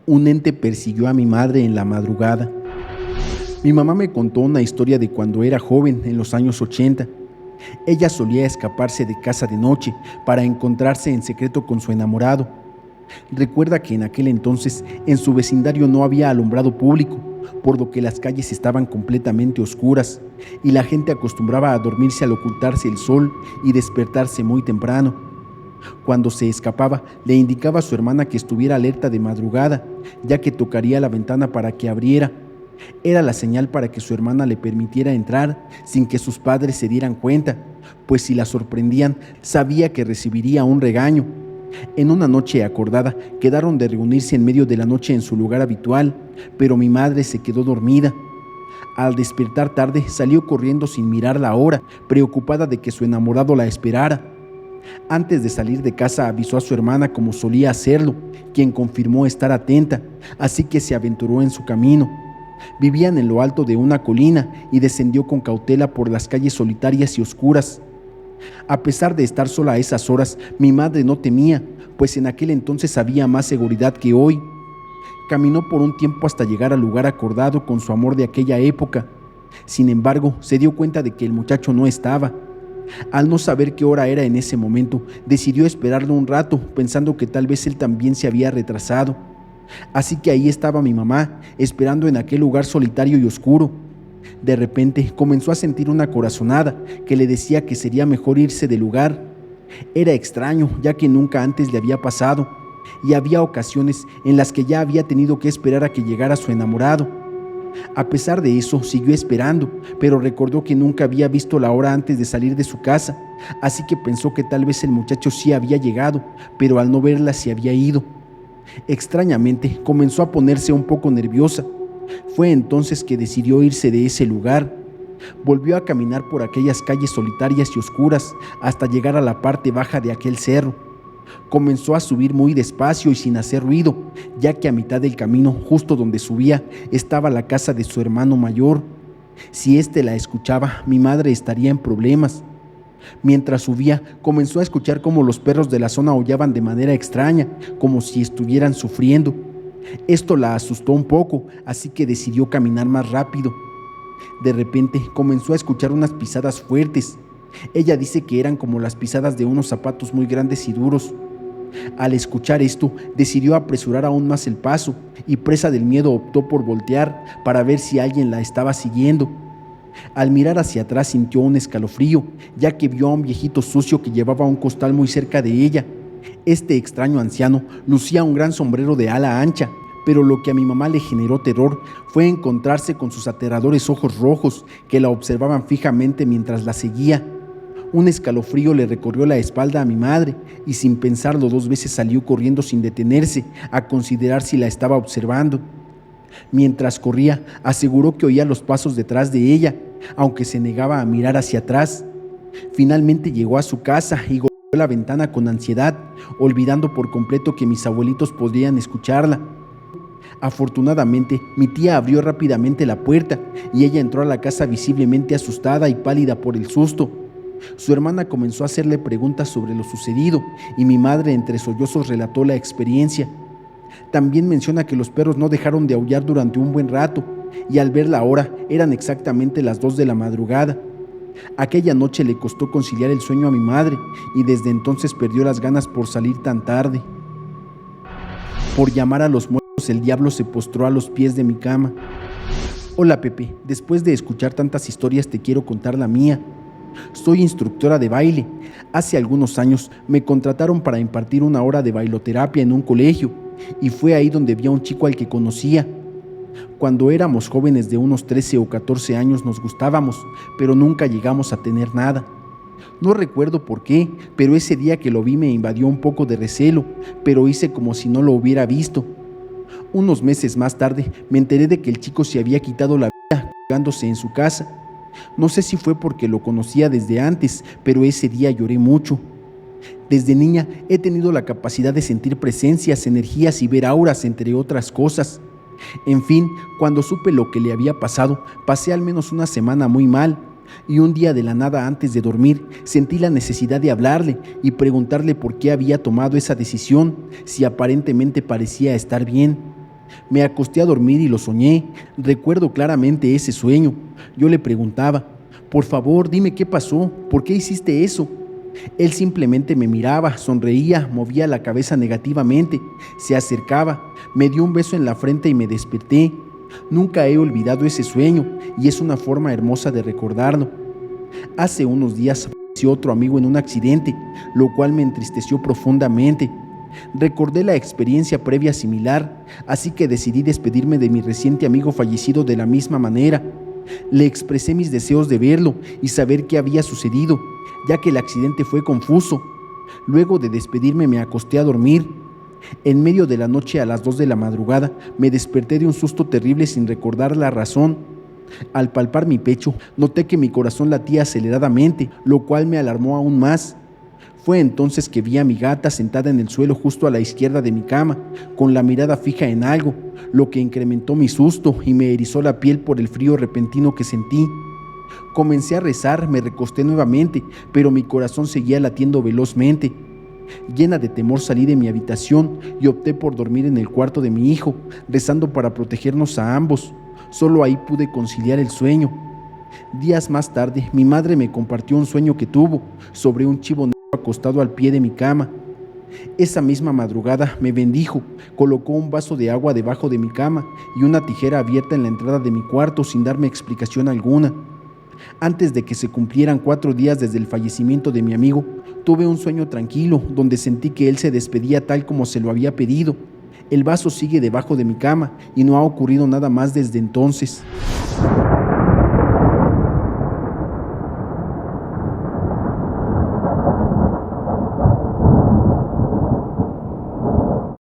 Un ente persiguió a mi madre en la madrugada. Mi mamá me contó una historia de cuando era joven, en los años 80. Ella solía escaparse de casa de noche para encontrarse en secreto con su enamorado. Recuerda que en aquel entonces en su vecindario no había alumbrado público, por lo que las calles estaban completamente oscuras y la gente acostumbraba a dormirse al ocultarse el sol y despertarse muy temprano. Cuando se escapaba, le indicaba a su hermana que estuviera alerta de madrugada, ya que tocaría la ventana para que abriera. Era la señal para que su hermana le permitiera entrar sin que sus padres se dieran cuenta, pues si la sorprendían, sabía que recibiría un regaño. En una noche acordada, quedaron de reunirse en medio de la noche en su lugar habitual, pero mi madre se quedó dormida. Al despertar tarde, salió corriendo sin mirar la hora, preocupada de que su enamorado la esperara. Antes de salir de casa avisó a su hermana como solía hacerlo, quien confirmó estar atenta, así que se aventuró en su camino. Vivían en lo alto de una colina y descendió con cautela por las calles solitarias y oscuras. A pesar de estar sola a esas horas, mi madre no temía, pues en aquel entonces había más seguridad que hoy. Caminó por un tiempo hasta llegar al lugar acordado con su amor de aquella época. Sin embargo, se dio cuenta de que el muchacho no estaba. Al no saber qué hora era en ese momento, decidió esperarlo un rato, pensando que tal vez él también se había retrasado. Así que ahí estaba mi mamá, esperando en aquel lugar solitario y oscuro. De repente comenzó a sentir una corazonada que le decía que sería mejor irse del lugar. Era extraño, ya que nunca antes le había pasado, y había ocasiones en las que ya había tenido que esperar a que llegara su enamorado. A pesar de eso, siguió esperando, pero recordó que nunca había visto la hora antes de salir de su casa, así que pensó que tal vez el muchacho sí había llegado, pero al no verla se había ido. Extrañamente, comenzó a ponerse un poco nerviosa. Fue entonces que decidió irse de ese lugar. Volvió a caminar por aquellas calles solitarias y oscuras hasta llegar a la parte baja de aquel cerro. Comenzó a subir muy despacio y sin hacer ruido, ya que a mitad del camino, justo donde subía, estaba la casa de su hermano mayor. Si éste la escuchaba, mi madre estaría en problemas. Mientras subía, comenzó a escuchar cómo los perros de la zona aullaban de manera extraña, como si estuvieran sufriendo. Esto la asustó un poco, así que decidió caminar más rápido. De repente, comenzó a escuchar unas pisadas fuertes. Ella dice que eran como las pisadas de unos zapatos muy grandes y duros. Al escuchar esto, decidió apresurar aún más el paso y, presa del miedo, optó por voltear para ver si alguien la estaba siguiendo. Al mirar hacia atrás sintió un escalofrío, ya que vio a un viejito sucio que llevaba un costal muy cerca de ella. Este extraño anciano lucía un gran sombrero de ala ancha, pero lo que a mi mamá le generó terror fue encontrarse con sus aterradores ojos rojos que la observaban fijamente mientras la seguía. Un escalofrío le recorrió la espalda a mi madre y sin pensarlo 2 veces salió corriendo sin detenerse a considerar si la estaba observando. Mientras corría, aseguró que oía los pasos detrás de ella, aunque se negaba a mirar hacia atrás. Finalmente llegó a su casa y golpeó la ventana con ansiedad, olvidando por completo que mis abuelitos podrían escucharla. Afortunadamente, mi tía abrió rápidamente la puerta y ella entró a la casa visiblemente asustada y pálida por el susto. Su hermana comenzó a hacerle preguntas sobre lo sucedido y mi madre entre sollozos relató la experiencia. También menciona que los perros no dejaron de aullar durante un buen rato y al ver la hora eran exactamente las 2 de la madrugada. Aquella noche le costó conciliar el sueño a mi madre y desde entonces perdió las ganas por salir tan tarde. Por llamar a los muertos, el diablo se postró a los pies de mi cama. Hola Pepe, después de escuchar tantas historias te quiero contar la mía. Soy instructora de baile. Hace algunos años me contrataron para impartir una hora de bailoterapia en un colegio y fue ahí donde vi a un chico al que conocía. Cuando éramos jóvenes de unos 13 o 14 años nos gustábamos, pero nunca llegamos a tener nada. No recuerdo por qué, pero ese día que lo vi me invadió un poco de recelo, pero hice como si no lo hubiera visto. Unos meses más tarde me enteré de que el chico se había quitado la vida colgándose en su casa. No sé si fue porque lo conocía desde antes, pero ese día lloré mucho. Desde niña he tenido la capacidad de sentir presencias, energías y ver auras, entre otras cosas. En fin, cuando supe lo que le había pasado, pasé al menos una semana muy mal. Y un día de la nada antes de dormir, sentí la necesidad de hablarle y preguntarle por qué había tomado esa decisión, si aparentemente parecía estar bien. Me acosté a dormir y lo soñé. Recuerdo claramente ese sueño. Yo le preguntaba, por favor, dime qué pasó, ¿por qué hiciste eso? Él simplemente me miraba, sonreía, movía la cabeza negativamente, se acercaba, me dio un beso en la frente y me desperté. Nunca he olvidado ese sueño y es una forma hermosa de recordarlo. Hace unos días falleció otro amigo en un accidente, lo cual me entristeció profundamente. Recordé la experiencia previa similar, así que decidí despedirme de mi reciente amigo fallecido de la misma manera. Le expresé mis deseos de verlo y saber qué había sucedido, ya que el accidente fue confuso. Luego de despedirme me acosté a dormir. En medio de la noche, a las 2 de la madrugada, me desperté de un susto terrible sin recordar la razón. Al palpar mi pecho, noté que mi corazón latía aceleradamente, lo cual me alarmó aún más. Fue entonces que vi a mi gata sentada en el suelo justo a la izquierda de mi cama, con la mirada fija en algo, lo que incrementó mi susto y me erizó la piel por el frío repentino que sentí. Comencé a rezar, me recosté nuevamente, pero mi corazón seguía latiendo velozmente. Llena de temor salí de mi habitación y opté por dormir en el cuarto de mi hijo, rezando para protegernos a ambos. Solo ahí pude conciliar el sueño. Días más tarde, mi madre me compartió un sueño que tuvo sobre un chivo negro acostado al pie de mi cama. Esa misma madrugada me bendijo, colocó un vaso de agua debajo de mi cama y una tijera abierta en la entrada de mi cuarto sin darme explicación alguna. Antes de que se cumplieran 4 días desde el fallecimiento de mi amigo, tuve un sueño tranquilo donde sentí que él se despedía tal como se lo había pedido. El vaso sigue debajo de mi cama y no ha ocurrido nada más desde entonces.